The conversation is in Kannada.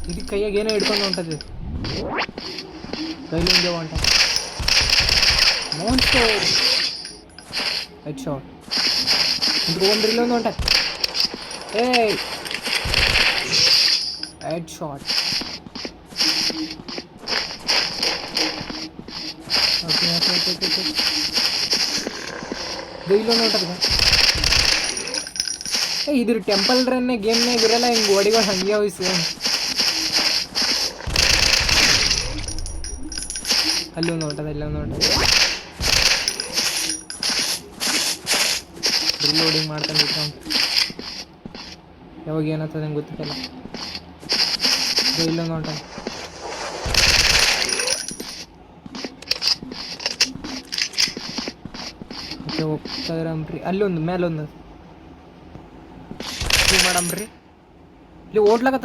ಇದಕ್ಕೆ ಕೈಯಾಗ ಏನೋ ಹಿಡ್ಕೊಂಡು ಹೊಂಟది ಕೈಲಿ ಹಿಂಗೆ ಹೊಂಟ ಮಾನ್ಸ್ಟರ್ ಹೆಡ್ ಶಾಟ್ ನಿಂತ್ಕೊಂಡ್ರಿ ಇಲ್ಲೊಂದು ಹೊಂಟ ಹೆಡ್ ಶಾಟ್ ಓಕೆ ಇಲ್ಲೊಂದು ಹೊಂಟದ ಇದ್ರ ಟೆಂಪಲ್ ರನ್ನೇ ಗೇಮ್ನಾಗ ಇರಲ್ಲ ಹಿಂಗೆ ಗೋಡಿಗಳು ಹಂಗೆ ಹೋಗಿ ಸೇಮ್ ಅಲ್ಲೊಂದು ಹೊಂಟದ ಇಲ್ಲೊಂದು ಹೊಂಟದ ರಿಲೋಡಿಂಗ್ ಮಾಡ್ಕೊಂಡಿತ್ತು ಯಾವಾಗ ಏನಾಗ್ತದೆ ನಂಗೆ ಗೊತ್ತಿಲ್ಲ ಇಲ್ಲೊಂದು ಹೊಂಟದ ಓಕೆ ಹೋಗ್ತಾ ಇರಮ್ರಿ ಅಲ್ಲೊಂದು ಮೇಲೊಂದು ಮಾಡಮ್ರಿ ಇಲ್ಲಿ ಓಡ್ಲಾಕತ್ತ